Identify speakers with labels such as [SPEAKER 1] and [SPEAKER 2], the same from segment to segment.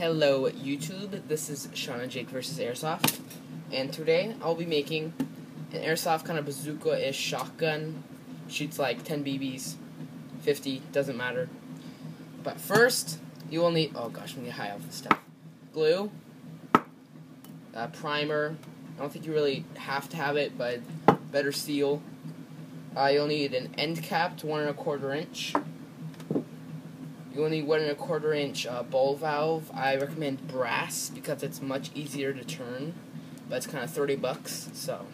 [SPEAKER 1] Hello YouTube, this is Sean and Jake versus Airsoft, and today I'll be making an Airsoft kind of bazooka-ish shotgun. Shoots like 10 BBs, 50, doesn't matter. But first, you will need, oh gosh, I'm gonna get high off this stuff. Glue, primer, I don't think you really have to have it, but better seal. You'll need an end cap to 1 1/4 inch. You will need 1 1/4 inch ball valve. I recommend brass because it's much easier to turn, but it's kind of $30, so.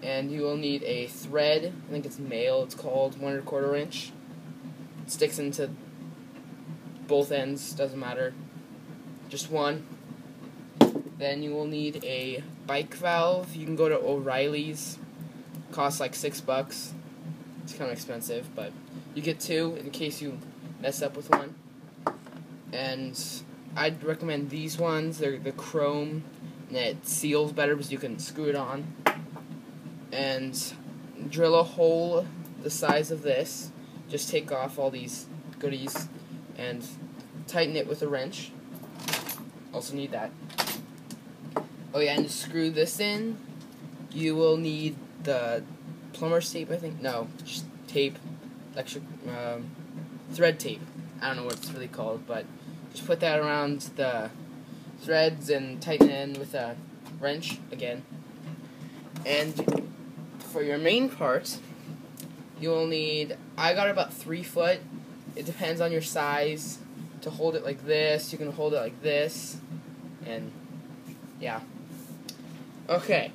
[SPEAKER 1] And you will need a thread. I think it's male. It's called 1 1/4 inch. It sticks into both ends. Doesn't matter. Just one. Then you will need a bike valve. You can go to O'Reilly's. Costs like $6. It's kind of expensive, but you get 2 in case you mess up with one. And I'd recommend these ones. They're the chrome, and it seals better because you can screw it on. And drill a hole the size of this. Just take off all these goodies and tighten it with a wrench. Also need that. Oh yeah, and to screw this in, you will need the plumber's tape, I think. No, just tape, electric, thread tape. I don't know what it's really called, but just put that around the threads and tighten it in with a wrench again. And for your main part, you will need, I got about 3 foot. It depends on your size. To hold it like this, you can hold it like this, and yeah. Okay,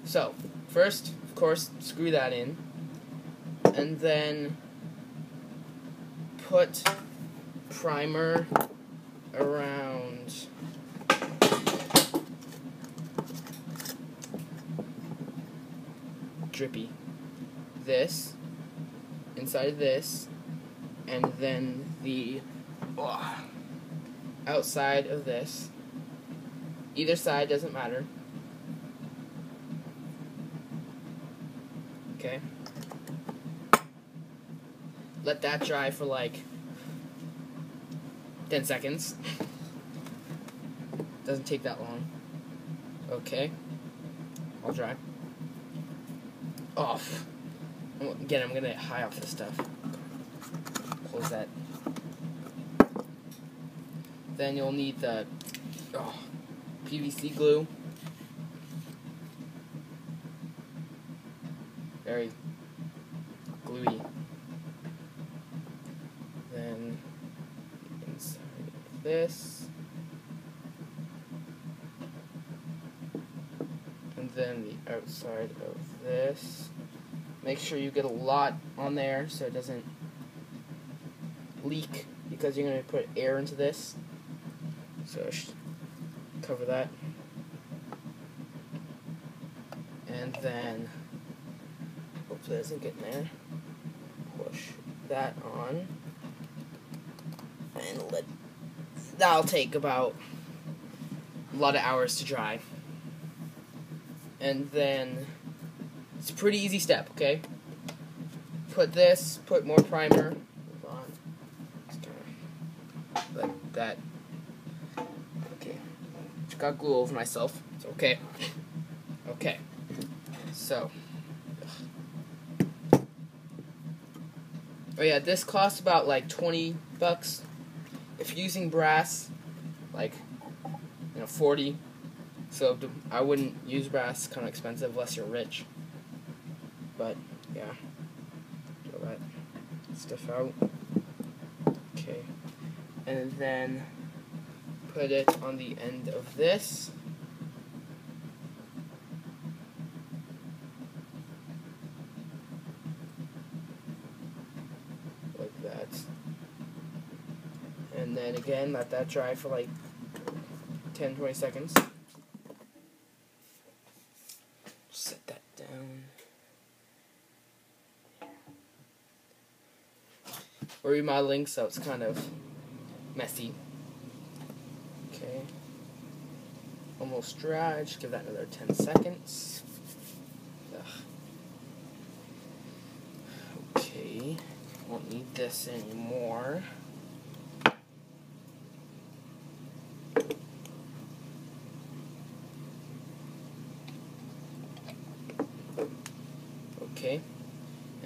[SPEAKER 1] so first, of course, screw that in, and then put primer around drippy this, inside this, and then the outside of this. Either side, doesn't matter. Okay. Let that dry for like 10 seconds. Doesn't take that long. Okay. All dry. Off. Again, I'm gonna get high off this stuff. Close that. Then you'll need the PVC glue. Very gluey. Then inside of this. And then the outside of this. Make sure you get a lot on there so it doesn't leak, because you're going to put air into this. So cover that. And then, hopefully it doesn't get in there. Push that on. And that'll take about a lot of hours to dry. And then, it's a pretty easy step, okay? Put more primer. Move on. Just kinda like that. Okay. Just got glue over myself. It's okay. Okay. So. Oh yeah, this costs about like $20. If you're using brass, like, 40. So I wouldn't use brass, kind of expensive unless you're rich. But yeah, throw that stuff out. Okay, and then put it on the end of this. Like that. And then again, let that dry for like 10-20 seconds. Set that down. We're remodeling, so it's kind of messy. Okay. Almost dry. Just give that another 10 seconds. Ugh. Okay. Won't need this anymore.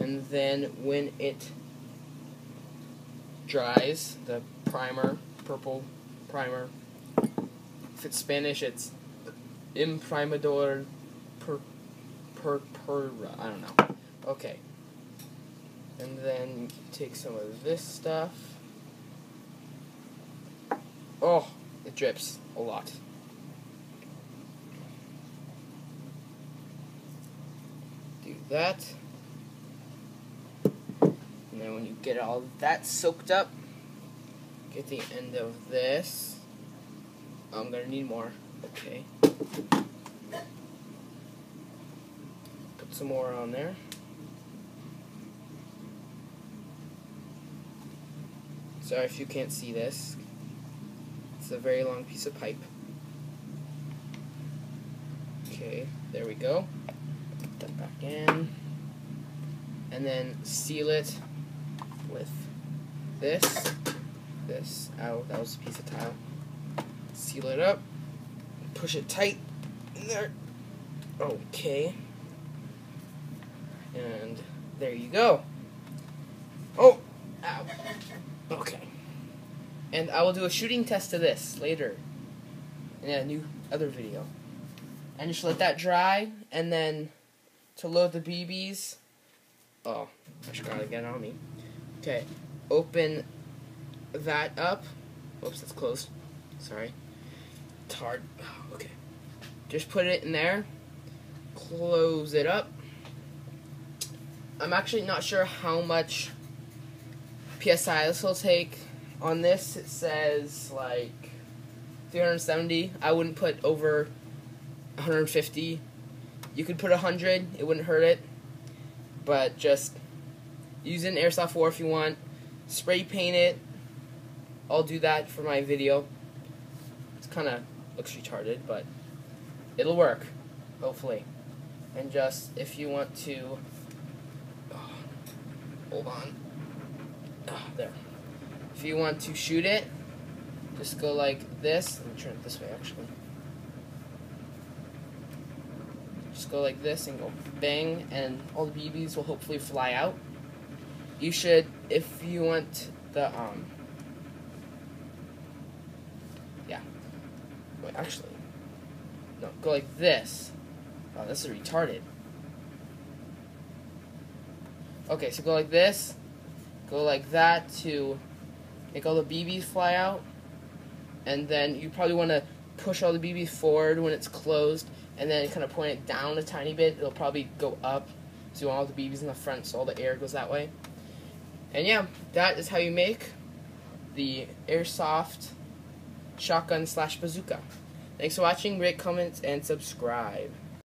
[SPEAKER 1] and then when it dries, the primer, purple primer, if it's Spanish, it's imprimador purpura, I don't know. Okay. And then you take some of this stuff. Oh, it drips a lot. Do that. And then when you get all that soaked up, get the end of this. I'm gonna need more. Okay. Put some more on there. Sorry if you can't see this. It's a very long piece of pipe. Okay, there we go. Put that back in. And then seal it with this. Ow, that was a piece of tile. Seal it up. Push it tight in there. Okay. And there you go. Oh! Ow. Okay. And I will do a shooting test of this later in a new other video. And just let that dry, and then to load the BBs. Oh, I just got it again on me. Okay, open that up. Oops, that's closed. Sorry. It's hard. Okay. Just put it in there. Close it up. I'm actually not sure how much PSI this will take. On this it says like 370. I wouldn't put over 150. You could put 100, it wouldn't hurt it. But just use an Airsoft War if you want. Spray paint it. I'll do that for my video. It's kinda looks retarded, but it'll work, hopefully. And just if you want to hold on. There. If you want to shoot it, just go like this. Let me turn it this way, actually. Just go like this and go bang, and all the BBs will hopefully fly out. You should, if you want the, yeah. Wait, actually, no, go like this. Oh, this is retarded. Okay, so go like this, go like that to make all the BBs fly out, and then you probably want to push all the BBs forward when it's closed, and then kind of point it down a tiny bit. It'll probably go up, so you want all the BBs in the front, so all the air goes that way. And yeah, that is how you make the Airsoft shotgun / bazooka. Thanks for watching, rate, comment, and subscribe.